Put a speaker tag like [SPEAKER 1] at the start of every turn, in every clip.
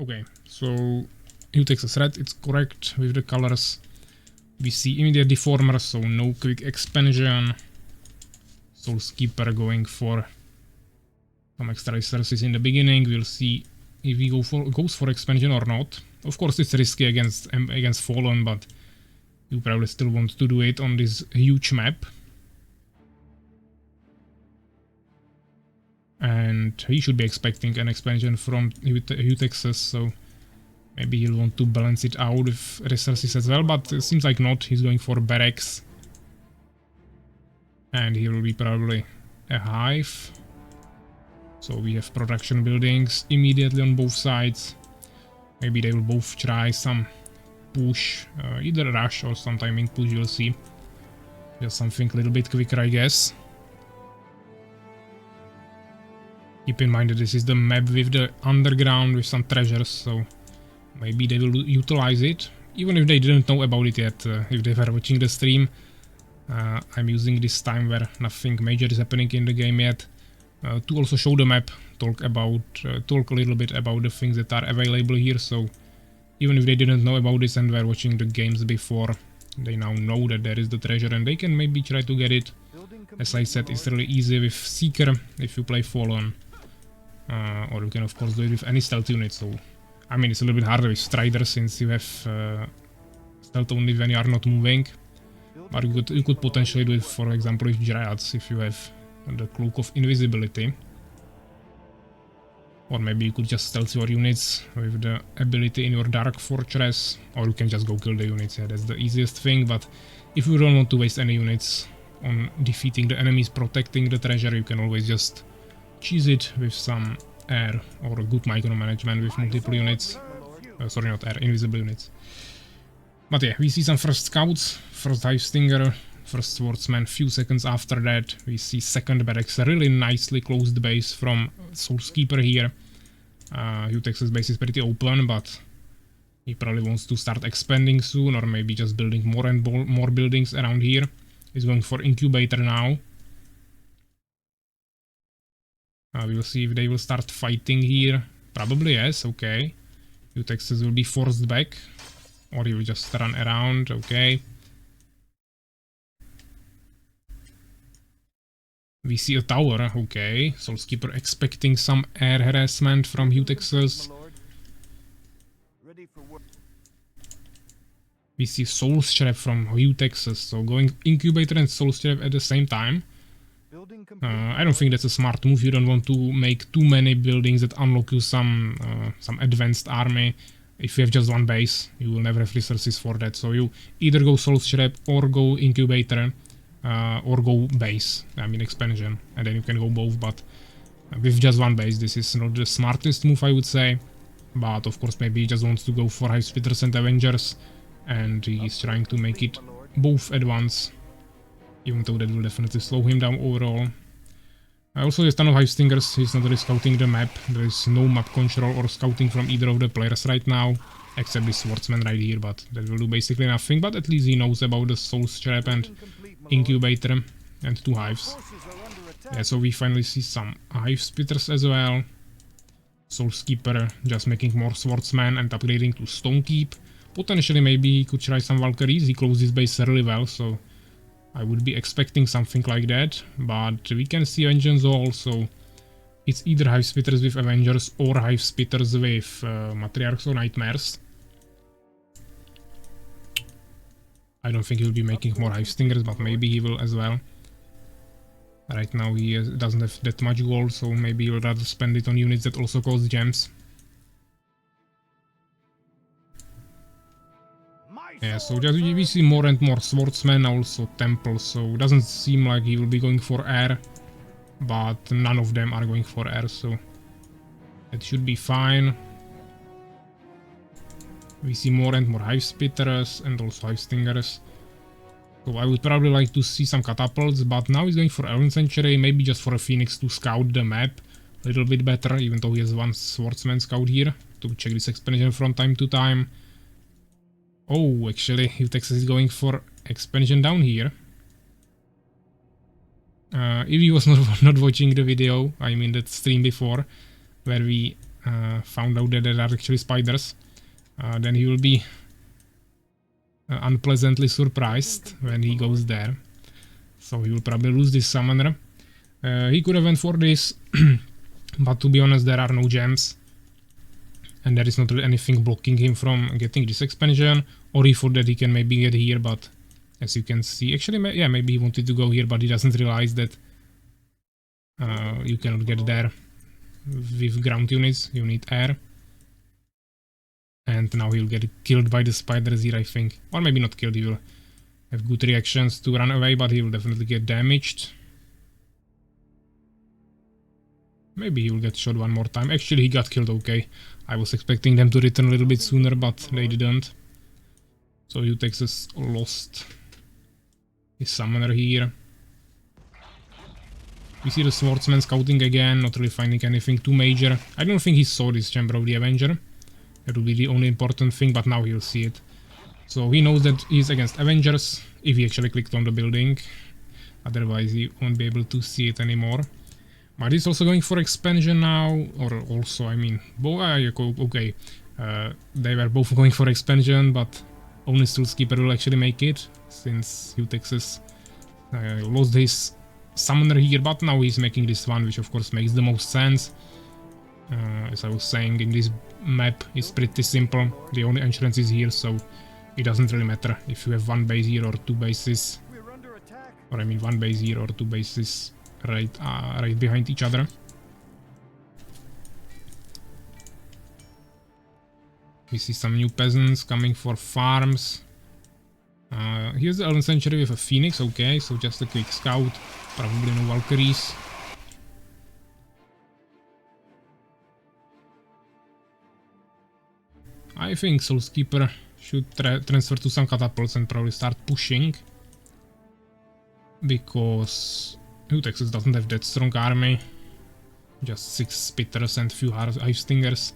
[SPEAKER 1] Okay, so HueTexas red, it's correct with the colors. We see immediate deformer, so no quick expansion. SoulsKeeper going for some extra resources in the beginning. We'll see if he goes for expansion or not. Of course, it's risky against Fallen, but you probably still want to do it on this huge map. And he should be expecting an expansion from HueTexas, so maybe he'll want to balance it out with resources as well, but it seems like not. He's going for barracks. And he will be probably a hive. So we have production buildings immediately on both sides. Maybe they will both try some push, either rush or some timing push, you'll see. Just something a little bit quicker, I guess. Keep in mind that this is the map with the underground with some treasures, so maybe they will utilize it, even if they didn't know about it yet, if they were watching the stream. I'm using this time where nothing major is happening in the game yet, to also show the map, talk a little bit about the things that are available here, so even if they didn't know about this and were watching the games before, they now know that there is the treasure and they can maybe try to get it. As I said, it's really easy with Seeker if you play Fallen. Or you can of course do it with any stealth unit, so I mean it's a little bit harder with Strider since you have stealth only when you are not moving. But you could potentially do it, for example, with Dryads if you have the Cloak of Invisibility. Or maybe you could just stealth your units with the ability in your Dark Fortress, or you can just go kill the units, yeah, that's the easiest thing. But if you don't want to waste any units on defeating the enemies protecting the treasure, you can always just cheese it with some air or good micromanagement with multiple units. Sorry, not air, invisible units. But yeah, we see some first scouts, first Hive Stinger, first Swordsman. Few seconds after that, we see second barracks, a really nicely closed base from SoulsKeeper here. HueTexas base is pretty open, but he probably wants to start expanding soon, or maybe just building more and more buildings around here. He's going for Incubator now. We will see if they will start fighting here. Probably yes, okay. HueTexas will be forced back. Or he will just run around, okay. We see a tower, okay. SoulsKeeper expecting some air harassment from HueTexas. We see SoulsKeeper from HueTexas, so going Incubator and SoulsKeeper at the same time. I don't think that's a smart move. You don't want to make too many buildings that unlock you some advanced army. If you have just one base, you will never have resources for that. So you either go SoulsKeeper or go Incubator, or go base, I mean expansion, and then you can go both. But with just one base, this is not the smartest move, I would say. But of course, maybe he just wants to go for Hive Spitters and Avengers, and he's trying to make it both at once. Even though that will definitely slow him down overall. Also, there's a ton of Hive Stingers. He's not really scouting the map. There is no map control or scouting from either of the players right now, except the Swordsman right here, but that will do basically nothing. But at least he knows about the SoulsKeeper and Incubator and two Hives. Yeah, so we finally see some Hive Spitters as well. SoulsKeeper just making more Swordsman and upgrading to Stonekeep. Potentially maybe he could try some Valkyries. He closed his base really well, so I would be expecting something like that, but we can see Vengeance also. It's either Hive Spitters with Avengers or Hive Spitters with Matriarchs or Nightmares. I don't think he'll be making more Hive Stingers, but maybe he will as well. Right now he doesn't have that much gold, so maybe he'll rather spend it on units that also cost gems. Yeah, so we see more and more Swordsmen, also Temples, so it doesn't seem like he will be going for air, but none of them are going for air, so it should be fine. We see more and more Hive Spitters and also Hive Stingers. So I would probably like to see some catapults, but now he's going for Elven Sanctuary, maybe just for a Phoenix to scout the map a little bit better, even though he has one Swordsman scout here, to check this expansion from time to time. Oh, actually, HueTexas is going for expansion down here. If he was not watching the video, I mean that stream before, where we found out that there are actually spiders, then he will be unpleasantly surprised when he goes there. So he will probably lose this summoner. He could have went for this, but to be honest, there are no gems. And there is not really anything blocking him from getting this expansion. Or he thought that he can maybe get here, but as you can see, actually, yeah, maybe he wanted to go here, but he doesn't realize that you cannot get there with ground units. You need air. And now he'll get killed by the spiders here, I think. Or maybe not killed, he will have good reactions to run away, but he will definitely get damaged. Maybe he will get shot one more time. Actually, he got killed, okay. I was expecting them to return a little bit sooner, but they didn't. So HueTexas lost his summoner here. We see the swordsman scouting again, not really finding anything too major. I don't think he saw this Chamber of the Avenger. That would be the only important thing, but now he'll see it. So he knows that he's against Avengers, if he actually clicked on the building. Otherwise he won't be able to see it anymore. But he's also going for expansion now, or also, I mean, okay. They were both going for expansion, but only SoulsKeeper will actually make it, since HueTexas lost his summoner here, but now he's making this one, which of course makes the most sense. As I was saying, in this map it's pretty simple, the only entrance is here, so it doesn't really matter if you have one base here or two bases. Or I mean one base here or two bases right behind each other. We see some new peasants coming for farms. Here's the Elven Sanctuary with a Phoenix, okay, so just a quick scout, probably no Valkyries. I think SoulsKeeper should transfer to some catapults and probably start pushing. Because HueTexas doesn't have that strong army. Just 6 spitters and few hive stingers.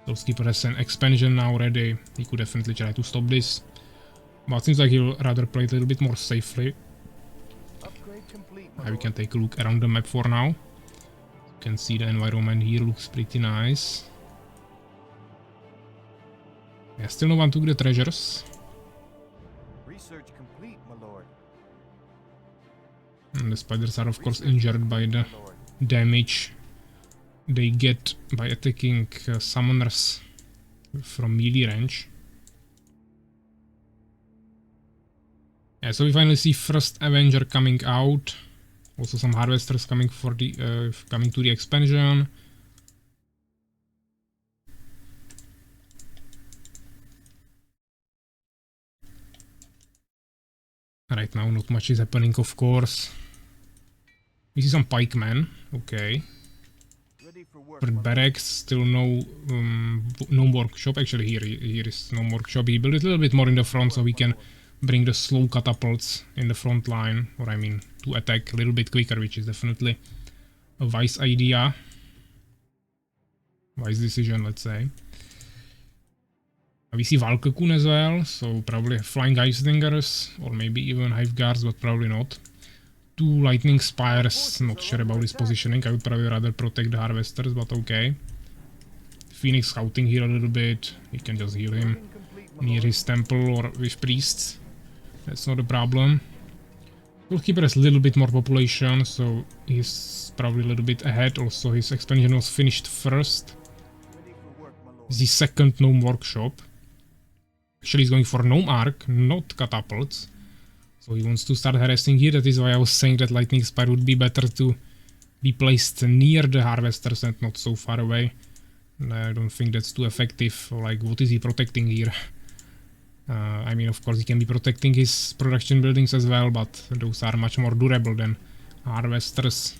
[SPEAKER 1] SoulsKeeper has an expansion now ready. He could definitely try to stop this. But seems like he'll rather play it a little bit more safely. We can take a look around the map for now. You can see the environment here looks pretty nice. Yeah, still no one took the treasures.
[SPEAKER 2] Research complete, my lord.
[SPEAKER 1] And the spiders are of course injured by the damage they get by attacking summoners from melee range. Yeah, so we finally see first Avenger coming out. Also some harvesters coming for the coming to the expansion. Right now not much is happening, of course. We see some pikemen, okay. For barracks, still no workshop. Actually here is no workshop. He built it a little bit more in the front so we can bring the slow catapults in the front line, or I mean to attack a little bit quicker, which is definitely a wise idea. Wise decision, let's say. We see Valkakun as well, so probably flying hive stingers, or maybe even hive guards, but probably not. 2 lightning spires, not sure about his positioning. I would probably rather protect the harvesters, but okay. Phoenix scouting here a little bit. You can just heal him near his temple or with priests. That's not a problem. SoulsKeeper has a little bit more population, so he's probably a little bit ahead. Also, his expansion was finished first. The second gnome workshop. Actually, he's going for gnome arc, not catapults. So he wants to start harassing here. That is why I was saying that lightning spire would be better to be placed near the harvesters and not so far away. I don't think that's too effective. Like, what is he protecting here? I mean, of course, he can be protecting his production buildings as well, but those are much more durable than harvesters.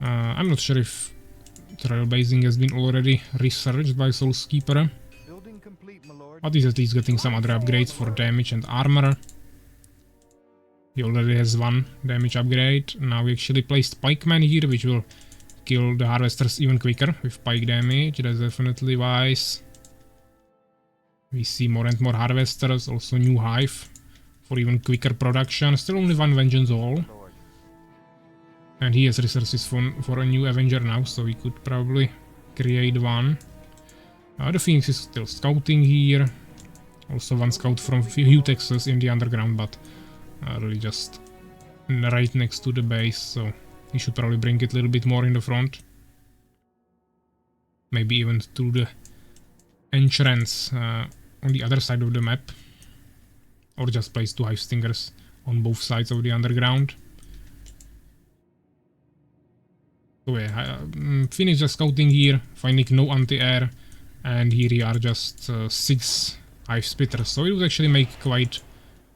[SPEAKER 1] I'm not sure if trailblazing has been already researched by SoulsKeeper. But he's at least getting some other upgrades for damage and armor. He already has 1 damage upgrade. Now we actually placed pikemen here, which will kill the harvesters even quicker with pike damage. That's definitely wise. We see more and more harvesters, also new hive for even quicker production. Still only 1 vengeance hall. And he has resources for a new Avenger now, so we could probably create one. The Phoenix is still scouting here. Also one scout from HueTexas in the underground, but really just right next to the base, so we should probably bring it a little bit more in the front. Maybe even to the entrance on the other side of the map. Or just place 2 Hive Stingers on both sides of the underground. So yeah, Phoenix just scouting here, finding no anti-air, and here we are just 6 Hive Splitters. So it would actually make quite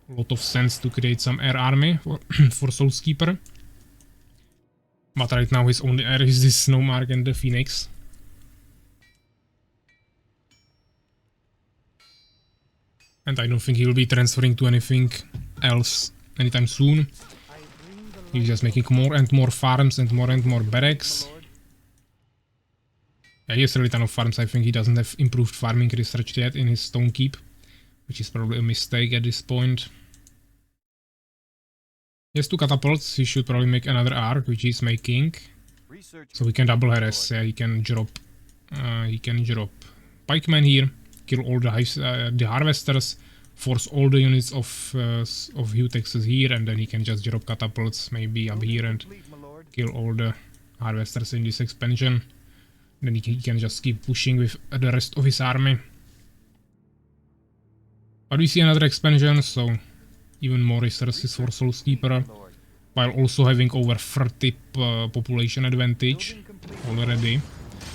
[SPEAKER 1] a lot of sense to create some air army for SoulsKeeper. But right now his only air is this Snowmark and the Phoenix. And I don't think he will be transferring to anything else anytime soon. He's just making more and more farms and more barracks. Yeah, he has really a ton of farms. I think he doesn't have improved farming research yet in his Stone Keep, which is probably a mistake at this point. He has 2 catapults. He should probably make another arc, which he's making. So he can double harass. Yeah, he can drop pikemen here, kill all the harvesters, force all the units of HueTexas here, and then he can just drop catapults maybe up here and kill all the harvesters in this expansion. Then he can just keep pushing with the rest of his army. But we see another expansion, so even more resources for SoulsKeeper, while also having over 30 population advantage already.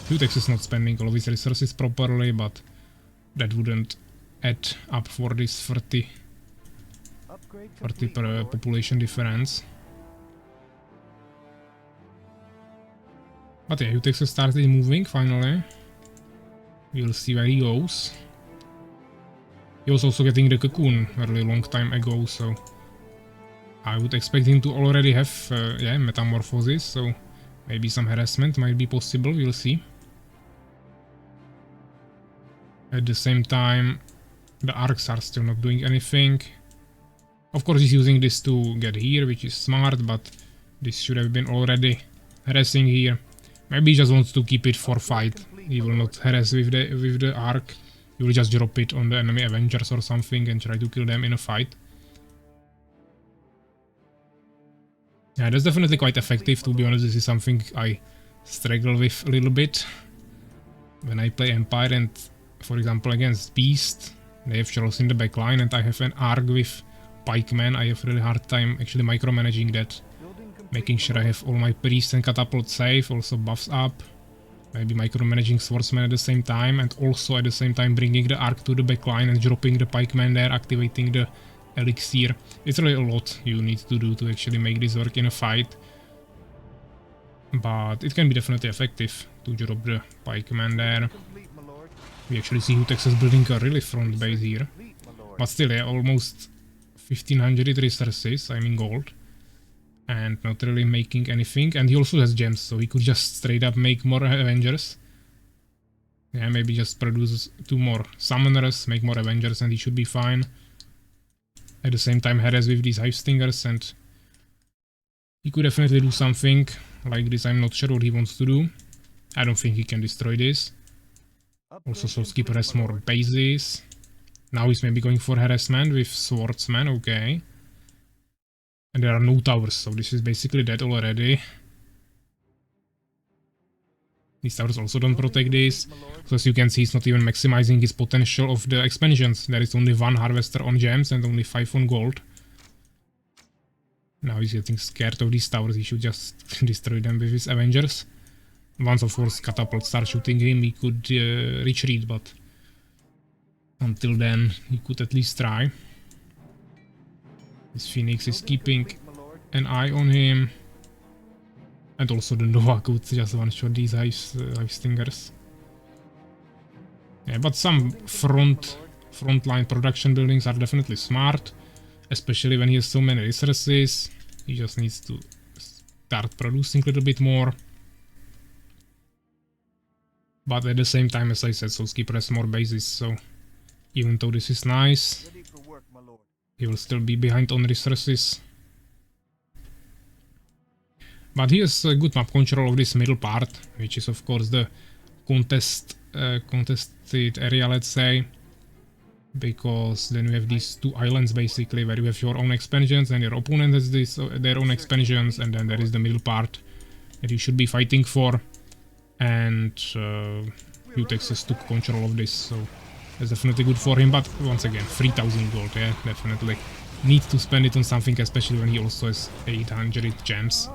[SPEAKER 1] HueTexas is not spending all of his resources properly, but that wouldn't add up for this 30 per population difference. But yeah, HueTexas started moving finally. We'll see where he goes. He was also getting the cocoon a really long time ago, so I would expect him to already have metamorphosis, so maybe some harassment might be possible, we'll see. At the same time, the arcs are still not doing anything. Of course he's using this to get here, which is smart, but this should have been already harassing here. Maybe he just wants to keep it for fight. He will not harass with the arc. He will just drop it on the enemy Avengers or something and try to kill them in a fight. Yeah, that's definitely quite effective, to be honest. This is something I struggle with a little bit when I play Empire, and for example against Beast, they have Charles in the backline and I have an arc with pikemen. I have a really hard time actually micromanaging that. Making sure I have all my priests and catapults safe, also buffs up. Maybe micromanaging swordsmen at the same time, and also at the same time bringing the arc to the backline and dropping the pikemen there, activating the elixir. It's really a lot you need to do to actually make this work in a fight. But it can be definitely effective to drop the pikemen there. We actually see HueTexas building a really front base here. But still, yeah, almost 1500 resources, I mean gold. And not really making anything. And he also has gems, so he could just straight up make more Avengers. Yeah, maybe just produce 2 more Summoners, make more Avengers, and he should be fine. At the same time, harass with these Hive Stingers, and he could definitely do something like this. I'm not sure what he wants to do. I don't think he can destroy this. Also, SoulsKeeper has more bases. Now he's maybe going for harassment with swordsmen, okay. And there are no towers, so this is basically dead already. These towers also don't protect this. So as you can see, he's not even maximizing his potential of the expansions. There is only 1 harvester on gems and only 5 on gold. Now he's getting scared of these towers. He should just destroy them with his Avengers. Once of course catapults start shooting him, he could retreat, but until then he could at least try. This Phoenix is keeping an eye on him. And also the Nova could just one-shot these Hive Stingers. Yeah, but some frontline production buildings are definitely smart. Especially when he has so many resources. He just needs to start producing a little bit more. But at the same time, as I said, SoulsKeeper has more bases, so even though this is nice, he will still be behind on resources. But he has good map control of this middle part, which is of course the contested area, let's say. Because then we have these two islands basically, where you have your own expansions and your opponent has their own expansions, and then there is the middle part that you should be fighting for. And HueTexas took control of this, so that's definitely good for him. But once again, 3000 gold, yeah, definitely. Need to spend it on something, especially when he also has 800 gems.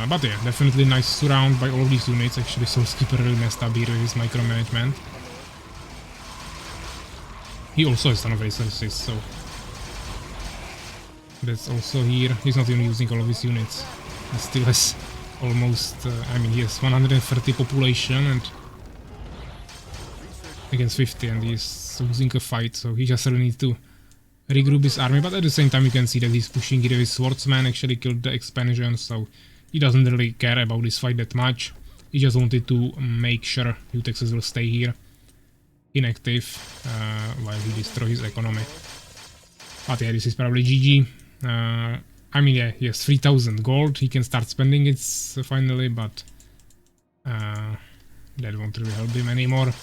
[SPEAKER 1] But yeah, definitely nice surround by all of these units. Actually, SoulsKeeper really messed up here with his micromanagement. He also has a ton of resources, so that's also here. He's not even using all of his units. He still has almost, I mean, he has 130 population and against 50, and he's losing a fight, so he just really needs to regroup his army. But at the same time, you can see that he's pushing here. His swordsman actually killed the expansion, so he doesn't really care about this fight that much. He just wanted to make sure HueTexas will stay here inactive while he destroys his economy. But yeah, this is probably GG. I mean, yeah, he has 3000 gold. He can start spending it finally, but that won't really help him anymore.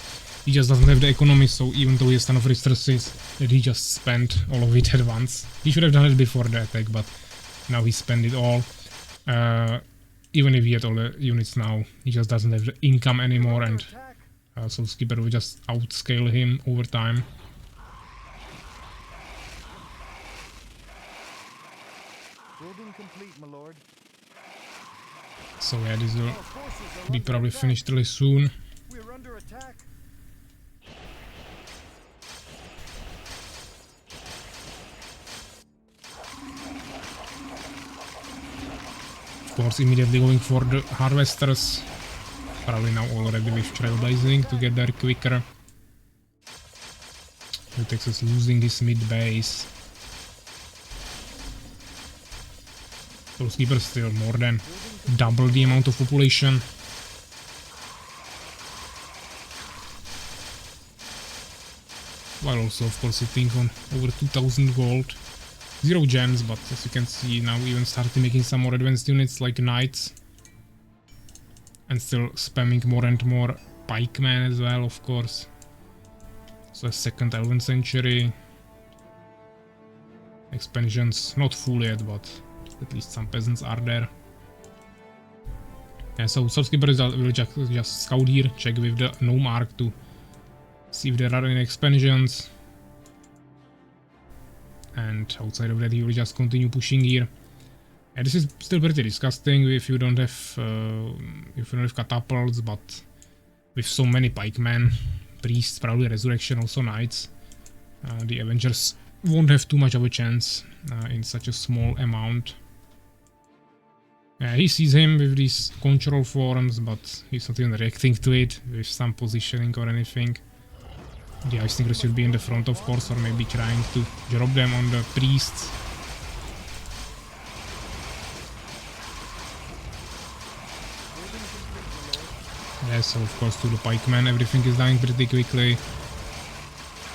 [SPEAKER 1] He just doesn't have the economy, so even though he has ton of resources, that he just spent all of it at once. He should have done it before the attack, but now he spent it all. Even if he had all the units now, he just doesn't have the income anymore, and SoulsKeeper will just outscale him over time.
[SPEAKER 2] Building complete, my lord.
[SPEAKER 1] So yeah, this will be probably finished really soon.
[SPEAKER 2] We're under attack.
[SPEAKER 1] Of course, immediately going for the harvesters. Probably now already with trailblazing to get there quicker. HueTexas losing his mid base. SoulsKeeper still more than double the amount of population. While also of course sitting on over 2000 gold. 0 gems, but as you can see now even starting making some more advanced units like knights. And still spamming more and more pikemen as well, of course. So a second 11th century. Expansions not full yet, but at least some peasants are there. Yeah, so SoulsKeeper will just scout here, check with the gnome arc to see if there are any expansions. And outside of that he will just continue pushing here. And this is still pretty disgusting if you don't have catapults, but with so many pikemen, priests, probably resurrection, also knights, the Avengers won't have too much of a chance in such a small amount. He sees him with these control forms, but he's not even reacting to it with some positioning or anything. The Ice Stingers should be in the front, of course, or maybe trying to drop them on the priests. Yeah, so of course to the pikemen everything is dying pretty quickly.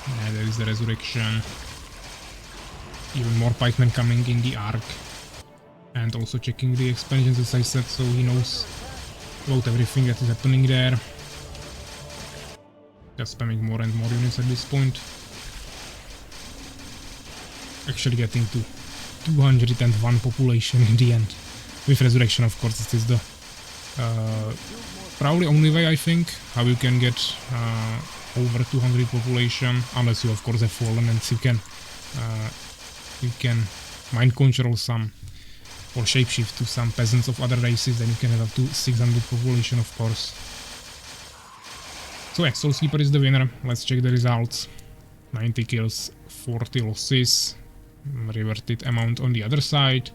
[SPEAKER 1] Yeah, there is the resurrection. Even more pikemen coming in the arc. And also checking the expansions, as I said, so he knows about everything that is happening there. Just spamming more and more units at this point. Actually getting to 201 population in the end. With resurrection, of course, this is the probably only way, I think, how you can get over 200 population, unless you of course have fallen and you can mind control some or shapeshift to some peasants of other races, then you can have up to 600 population, of course. So yeah, SoulsKeeper is the winner. Let's check the results. 90 kills, 40 losses, reverted amount on the other side,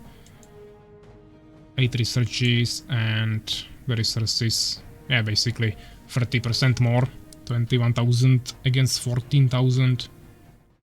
[SPEAKER 1] 8 researches, and the resources, yeah, basically 30% more, 21,000 against 14,000.